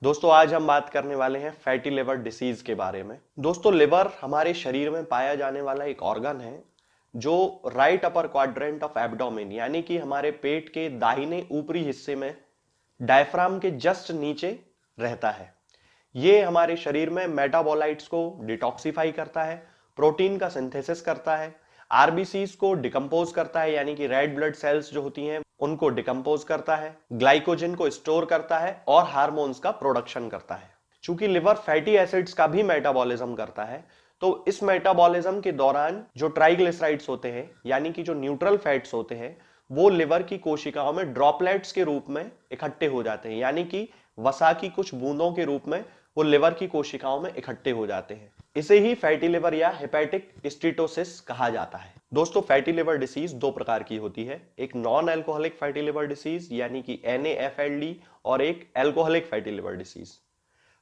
दोस्तों आज हम बात करने वाले हैं फैटी लिवर डिसीज के बारे में। दोस्तों लिवर हमारे शरीर में पाया जाने वाला एक ऑर्गन है जो right upper quadrant of abdomen यानी कि हमारे पेट के दाहिने ऊपरी हिस्से में डायफ्राम के जस्ट नीचे रहता है। ये हमारे शरीर में मेटाबोलाइट्स को डिटॉक्सिफाई करता है, प्रोटीन का सिंथेसिस करता है, आरबीसीज को डिकम्पोज करता है यानी कि रेड ब्लड सेल्स जो होती हैं उनको डिकम्पोज करता है, ग्लाइकोजन को स्टोर करता है और हार्मोन्स का प्रोडक्शन करता है। चूंकि लिवर फैटी एसिड्स का भी मेटाबॉलिज्म करता है तो इस मेटाबॉलिज्म के दौरान जो ट्राइग्लिसराइड्स होते हैं यानी कि जो न्यूट्रल फैट्स होते हैं वो लिवर की कोशिकाओं में ड्रॉपलेट्स के रूप में इकट्ठे हो जाते हैं यानी कि वसा की कुछ बूंदों के रूप में वो लिवर की कोशिकाओं में इकट्ठे हो जाते हैं। इसे ही फैटी लिवर या हेपेटिक स्टीटोसिस कहा जाता है। दोस्तों फैटी लिवर डिसीज दो प्रकार की होती है, एक non alcoholic fatty liver disease यानी कि NAFLD और एक alcoholic fatty liver disease.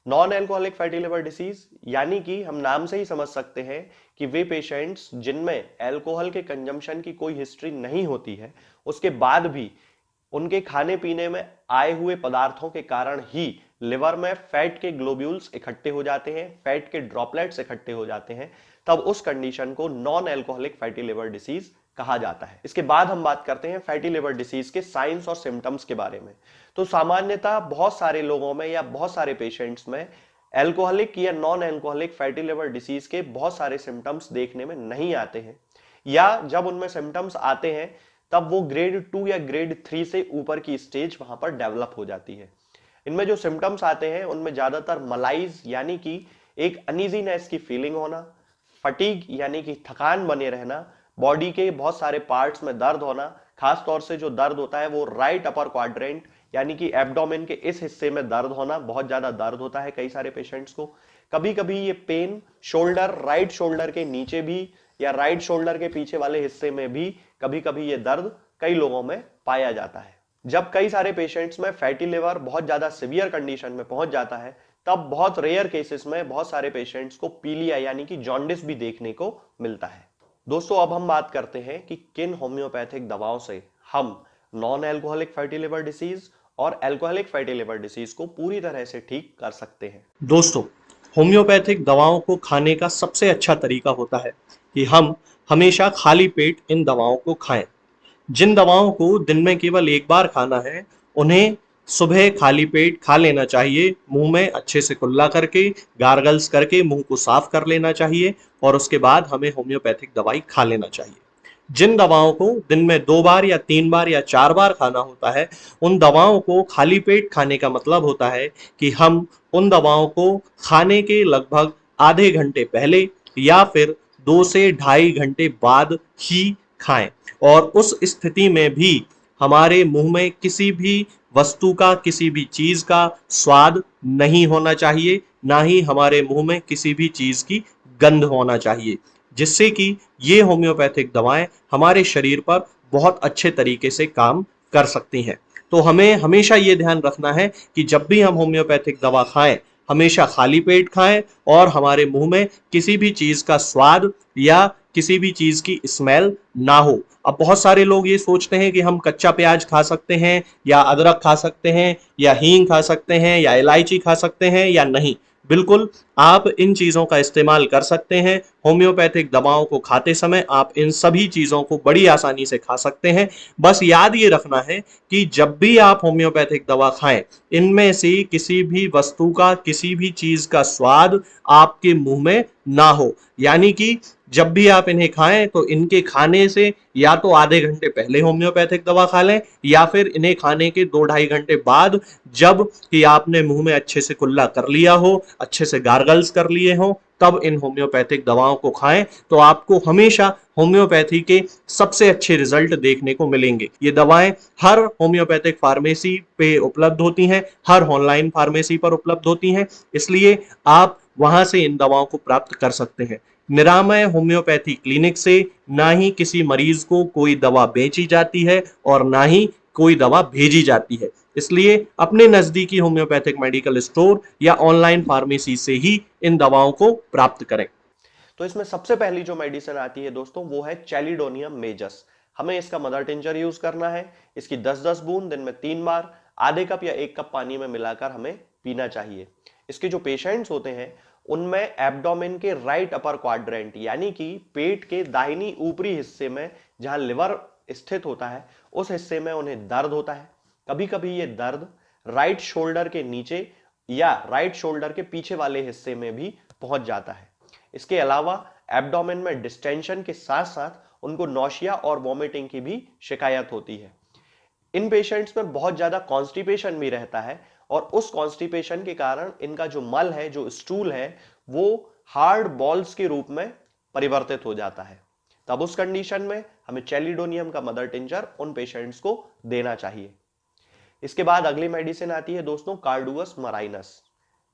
Non alcoholic fatty liver disease यानी कि हम नाम से ही समझ सकते हैं कि वे पेशेंट्स जिनमें अल्कोहल के कंजम्पशन की कोई हिस्ट्री नहीं होती है, उसके बाद भी उनके खाने पीने में आए हुए पदार्थों के कारण ही लिवर में फैट के ग्लोब्यूल्स इकट्ठे हो जाते हैं, फैट के ड्रॉपलेट्स इकट्ठे हो जाते हैं, तब उस कंडीशन को non alcoholic fatty liver disease कहा जाता है। इसके बाद हम बात करते हैं फैटी लिवर डिसीज के साइंस और सिम्टम्स के बारे में। तो सामान्यतः बहुत सारे लोगों में या बहुत सारे पेशेंट्स में अल्कोहलिक या non alcoholic fatty liver disease के बहुत सारे सिम्टम्स देखने में नहीं आते हैं, या जब उनमें सिम्टम्स आते हैं तब वो ग्रेड 2 या ग्रेड 3 से ऊपर की स्टेज वहां पर डेवलप हो जाती है। इनमें जो सिम्टम्स आते हैं उनमें ज्यादातर मलाइज यानी कि एक अनईजीनेस की फीलिंग होना, फटीग यानी कि थकान बने रहना, बॉडी के बहुत सारे पार्ट्स में दर्द होना, खास तौर से जो दर्द होता है वो राइट अपर क्वाड्रेंट यानी कि एब्डोमेन के इस हिस्से में दर्द होना, बहुत ज्यादा दर्द होता है कई सारे पेशेंट्स को। कभी कभी ये पेन शोल्डर, राइट शोल्डर के नीचे भी या राइट शोल्डर के पीछे वाले हिस्से में भी कभी कभी ये दर्द कई लोगों में पाया जाता है। जब कई सारे पेशेंट्स में फैटी लिवर बहुत ज्यादा सिवियर कंडीशन में पहुंच जाता है तब बहुत रेयर केसेस में बहुत सारे पेशेंट्स को पीलिया यानी कि जॉन्डिस भी देखने को मिलता है। दोस्तों अब हम बात करते हैं कि किन होम्योपैथिक दवाओं से हम non alcoholic fatty liver disease और अल्कोहलिक फैटी लिवर डिसीज को पूरी तरह से ठीक कर सकते हैं। दोस्तों, होम्योपैथिक दवाओं को खाने का सबसे अच्छा तरीका होता है कि हम हमेशा खाली पेट इन दवाओं को खाएं। जिन दवाओं को दिन में केवल एक बार खाना है, उन्हें सुबह खाली पेट खा लेना चाहिए। मुंह में अच्छे से कुल्ला करके, गार्गल्स करके मुंह को साफ कर लेना चाहिए और उसके बाद हमें होम्योपैथिक दवाई खा लेना चाहिए। जिन दवाओं को दिन में 2 बार या 3 बार या 4 बार खाना होता है, उन दवाओं को खाली पेट खाने का मतलब होता है कि हम उन दवाओं को खाने के लगभग आधे घंटे पहले या फिर 2 से ढाई घंटे बाद ही खाएं। और उस स्थिति में भी हमारे मुंह में किसी भी वस्तु का, किसी भी चीज का स्वाद नहीं होना चाहिए, ना ही हमारे मुंह में किसी भी चीज की गंध होना चाहिए, जिससे कि ये होम्योपैथिक दवाएं हमारे शरीर पर बहुत अच्छे तरीके से काम कर सकती हैं। तो हमें हमेशा ये ध्यान रखना है कि जब भी हम होम्योपैथिक दवा खाएं, हमेशा खाली पेट खाएं और हमारे मुंह में किसी भी चीज का स्वाद या किसी भी चीज की स्मेल ना हो। अब बहुत सारे लोग ये सोचते हैं कि हम कच्चा प्याज खा सकते हैं या अदरक खा सकते हैं या हींग खा सकते हैं या इलायची खा सकते हैं या नहीं। बिल्कुल, आप इन चीजों का इस्तेमाल कर सकते हैं। होम्योपैथिक दवाओं को खाते समय आप इन सभी चीजों को बड़ी आसानी से खा सकते हैं। बस याद ये रखना है कि जब भी आप होम्योपैथिक दवा खाएं, इनमें से किसी भी वस्तु का, किसी भी चीज का स्वाद आपके मुंह में ना हो। यानी कि जब भी आप इन्हें खाएं तो इनके खाने से या तो आधे घंटे पहले होम्योपैथिक दवा खा लें या फिर इन्हें खाने के 2-2.5 घंटे बाद, जब कि आपने मुंह में अच्छे से कुल्ला कर लिया हो, अच्छे से गार्गल्स कर लिए हो, तब इन होम्योपैथिक दवाओं को खाएं। तो आपको हमेशा होम्योपैथी के सबसे अच्छे रिजल्ट देखने को मिलेंगे। ये दवाएं हर होम्योपैथिक फार्मेसी पे उपलब्ध होती हैं, हर ऑनलाइन फार्मेसी पर उपलब्ध होती हैं, इसलिए आप वहां से इन दवाओं को प्राप्त कर सकते हैं। निरामय होम्योपैथी क्लिनिक से ना ही किसी मरीज को कोई दवा बेची जाती है और ना ही कोई दवा भेजी जाती है। इसलिए अपने नजदीकी होम्योपैथिक मेडिकल स्टोर या ऑनलाइन फार्मेसी से ही इन दवाओं को प्राप्त करें। तो इसमें सबसे पहली जो मेडिसिन आती है दोस्तों वो है चैलिडोनियम मेजस। हमें इसका मदर टिंचर यूज करना है। इसकी 10-10 बूंद दिन में 3 बार आधे कप या 1 कप पानी में मिलाकर हमें पीना चाहिए। इसके जो पेशेंट्स होते हैं उनमें एब्डोमेन के राइट अपर क्वाड्रेंट यानी कि पेट के दाहिनी ऊपरी हिस्से में जहां लिवर स्थित होता है उस हिस्से में उन्हें दर्द होता है। कभी कभी ये दर्द राइट शोल्डर के नीचे या राइट शोल्डर के पीछे वाले हिस्से में भी पहुंच जाता है। इसके अलावा एब्डोमेन में डिस्टेंशन के साथ साथ उनको नौशिया और वॉमिटिंग की भी शिकायत होती है। इन पेशेंट्स में बहुत ज्यादा कॉन्स्टिपेशन भी रहता है और उस कॉन्स्टिपेशन के कारण इनका जो मल है, जो स्टूल है, वो हार्ड बॉल्स के रूप में परिवर्तित हो जाता है। तब उस कंडीशन में हमें चेलिडोनियम का मदर टिंचर उन पेशेंट्स को देना चाहिए। इसके बाद अगली मेडिसिन आती है दोस्तों कार्डुअस मराइनस।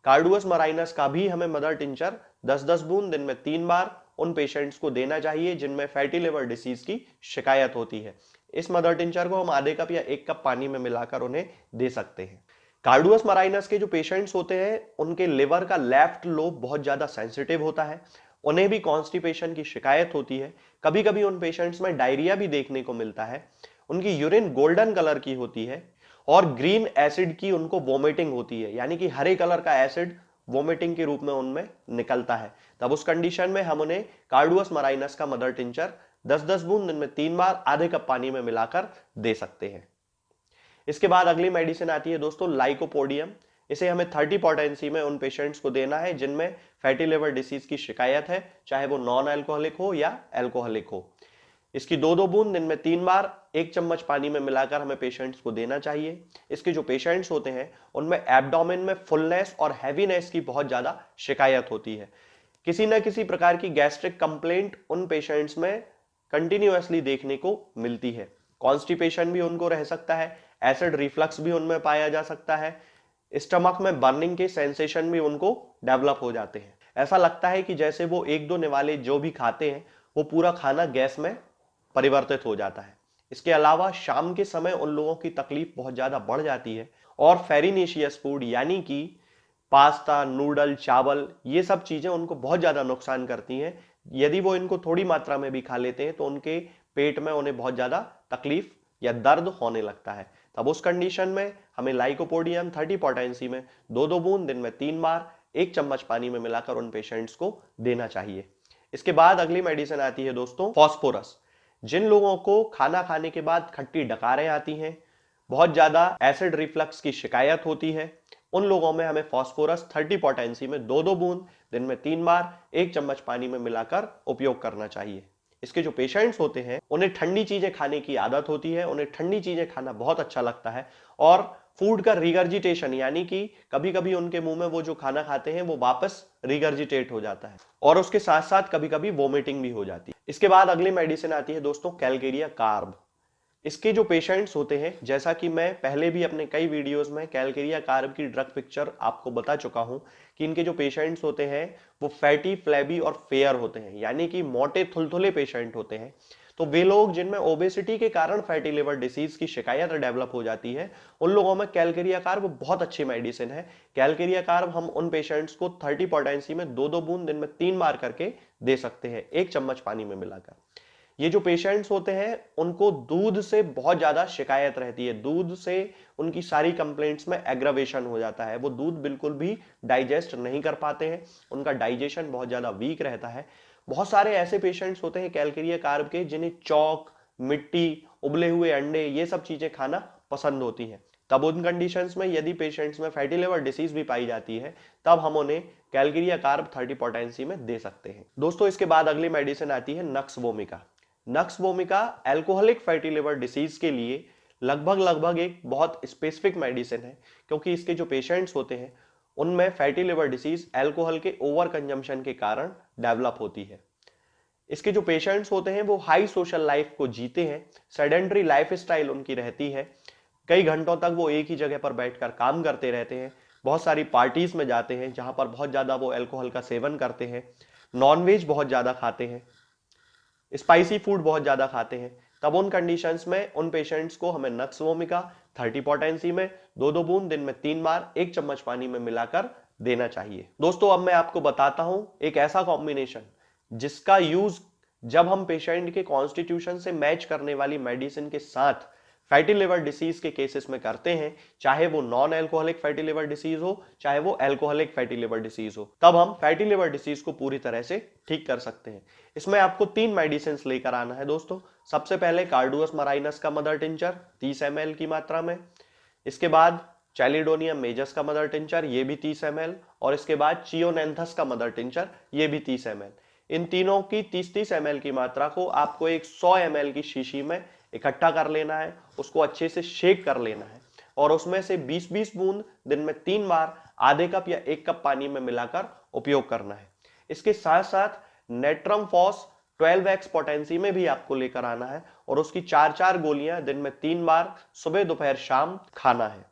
कार्डुअस मराइनस का भी हमें मदर टिंचर 10-10 बूंद दिन में 3 बार उन पेशेंट्स को देना चाहिए जिनमें फैटी लिवर डिसीज की शिकायत होती है। इस मदर टिंचर को हम आधे कप या 1 कप पानी में मिलाकर उन्हें दे सकते हैं। कार्डुअस मराइनस के जो पेशेंट्स होते हैं उनके लिवर का लेफ्ट लोब बहुत ज्यादा सेंसिटिव होता है, उन्हें भी कॉन्स्टिपेशन की शिकायत होती है। कभी कभी उन पेशेंट्स में डायरिया भी देखने को मिलता है। उनकी यूरिन गोल्डन कलर की होती है और ग्रीन एसिड की उनको वोमिटिंग होती है, यानी कि हरे कलर का एसिड वोमिटिंग के रूप में उनमें निकलता है। तब उस कंडीशन में हम उन्हें कार्डुअस मराइनस का मदर टिंचर 10-10 बूंद दिन में 3 बार आधे कप पानी में मिलाकर दे सकते हैं। इसके बाद अगली मेडिसिन आती है दोस्तों लाइकोपोडियम। इसे हमें 30 पोटेंसी में उन पेशेंट्स को देना है जिनमें फैटी लिवर डिसीज की शिकायत है, चाहे वो नॉन अल्कोहलिक हो या अल्कोहलिक हो। इसकी 2-2 बूंद दिन में 3 बार 1 चम्मच पानी में मिलाकर हमें पेशेंट्स को देना चाहिए। इसके जो पेशेंट्स होते हैं उनमें एब्डोमेन में फुलनेस और हैवीनेस की बहुत ज्यादा शिकायत होती है। किसी न किसी प्रकार की गैस्ट्रिक कंप्लेंट उन पेशेंट्स में कंटिन्यूअसली देखने को मिलती है। कॉन्स्टिपेशन भी उनको रह सकता है, एसिड रिफ्लक्स भी उनमें पाया जा सकता है, स्टमक में बर्निंग के सेंसेशन भी उनको डेवलप हो जाते हैं। ऐसा लगता है कि जैसे वो 1-2 निवाले जो भी खाते हैं वो पूरा खाना गैस में परिवर्तित हो जाता है। इसके अलावा शाम के समय उन लोगों की तकलीफ बहुत ज्यादा बढ़ जाती है और फेरिनेशियस फूड यानी कि पास्ता, नूडल, चावल, ये सब चीजें उनको बहुत ज्यादा नुकसान करती हैं। यदि वो इनको थोड़ी मात्रा में भी खा लेते हैं तो उनके पेट में उन्हें बहुत ज्यादा तकलीफ या दर्द होने लगता है। तब उस कंडीशन में हमें लाइकोपोडियम 30 पोटेंसी में 2-2 बूंद दिन में 3 बार 1 चम्मच पानी में मिलाकर उन पेशेंट्स को देना चाहिए। इसके बाद अगली मेडिसिन आती है दोस्तों फॉस्फोरस। जिन लोगों को खाना खाने के बाद खट्टी डकारें आती हैं, बहुत ज्यादा एसिड रिफ्लक्स की शिकायत होती है, उन लोगों में हमें फॉस्फोरस 30 पोटेंसी में 2-2 बूंद दिन में 3 बार 1 चम्मच पानी में मिलाकर उपयोग करना चाहिए। इसके जो पेशेंट्स होते हैं उन्हें ठंडी चीजें खाने की आदत होती है, उन्हें ठंडी चीजें खाना बहुत अच्छा लगता है और फूड का रिगर्जिटेशन यानी कि कभी कभी उनके मुंह में वो जो खाना खाते हैं वो वापस रिगर्जिटेट हो जाता है और उसके साथ साथ कभी कभी वोमिटिंग भी हो जाती है। इसके बाद अगली मेडिसिन आती है दोस्तों कैलकेरिया कार्ब। इसके जो पेशेंट्स होते हैं, जैसा कि मैं पहले भी अपने कई वीडियोस में कैलकेरिया कार्ब की ड्रग पिक्चर आपको बता चुका हूं कि इनके जो पेशेंट्स होते हैं वो फैटी, फ्लैबी और फेयर होते हैं, यानी कि मोटे थुलथुले पेशेंट होते हैं। तो वे लोग जिनमें ओबेसिटी के कारण फैटी लिवर डिसीज की शिकायत डेवलप हो जाती है, उन लोगों में कैलकेरिया कार्ब बहुत अच्छी मेडिसिन है। कैलकेरिया कार्ब हम उन पेशेंट्स को 30 पोटेंसी में 2-2 बूंद दिन में 3 बार करके दे सकते हैं 1 चम्मच पानी में मिलाकर। ये जो पेशेंट्स होते हैं उनको दूध से बहुत ज्यादा शिकायत रहती है, दूध से उनकी सारी कंप्लेंट्स में एग्रावेशन हो जाता है, वो दूध बिल्कुल भी डाइजेस्ट नहीं कर पाते हैं, उनका डाइजेशन बहुत ज्यादा वीक रहता है। बहुत सारे ऐसे पेशेंट्स होते हैं कैलकेरिया कार्ब के जिन्हें चौक, मिट्टी, उबले हुए अंडे, ये सब चीजें खाना पसंद होती हैं। तब उन कंडीशंस में यदि पेशेंट्स में फैटी लिवर डिसीज भी पाई जाती है तब हम उन्हें कैलकेरिया कार्ब 30 पोटेंसी में दे सकते हैं। दोस्तों इसके बाद अगली मेडिसिन आती है nux vomica. Nux vomica alcoholic fatty liver disease के लिए लगभग एक बहुत स्पेसिफिक मेडिसिन है, क्योंकि इसके जो पेशेंट्स होते हैं उनमें फैटी लिवर डिसीज अल्कोहल के ओवर कंजम्पशन के कारण डेवलप होती है। इसके जो पेशेंट्स होते हैं वो हाई सोशल लाइफ को जीते हैं, सेडेंटरी लाइफ स्टाइल उनकी रहती है, कई घंटों तक वो एक ही जगह पर बैठकर काम करते रहते हैं, बहुत सारी पार्टीज में जाते हैं जहां पर बहुत ज्यादा वो अल्कोहल का सेवन करते हैं, नॉनवेज बहुत ज्यादा खाते हैं, स्पाइसी फूड बहुत ज्यादा खाते हैं। तब उन कंडीशंस में उन पेशेंट्स को हमें नक्स वोमिका 30 पोटेंसी में 2-2 बूंद दिन में 3 बार 1 चम्मच पानी में मिलाकर देना चाहिए। दोस्तों अब मैं आपको बताता हूं एक ऐसा कॉम्बिनेशन जिसका यूज जब हम पेशेंट के कॉन्स्टिट्यूशन से मैच करने वाली मेडिसिन के साथ फैटी लिवर डिसीज के केसेस में करते हैं, चाहे वो non alcoholic fatty liver disease हो चाहे वो एल्कोहलिक फैटी लिवर डिसीज हो, तब हम फैटी लिवर डिसीज को पूरी तरह से ठीक कर सकते हैं। इसमें आपको 3 मेडिसिन लेकर आना है दोस्तों। सबसे पहले कार्डुअस मराइनस का मदर टिंचर 30 ml की मात्रा में, इसके बाद चैलिडोनियम मेजस का मदर टिंचर ये भी 30 ml, और इसके बाद चियोनेंथस का मदर टिंचर ये भी 30 ml। इन तीनों की 30-30 ml की मात्रा को आपको एक 100 ml की शीशी में इकट्ठा कर लेना है, उसको अच्छे से शेक कर लेना है और उसमें से 20-20 बूंद दिन में 3 बार आधे कप या 1 कप पानी में मिलाकर उपयोग करना है। इसके साथ साथ नेट्रम फॉस 12x पोटेंसी में भी आपको लेकर आना है और उसकी 4-4 गोलियां दिन में 3 बार सुबह दोपहर शाम खाना है।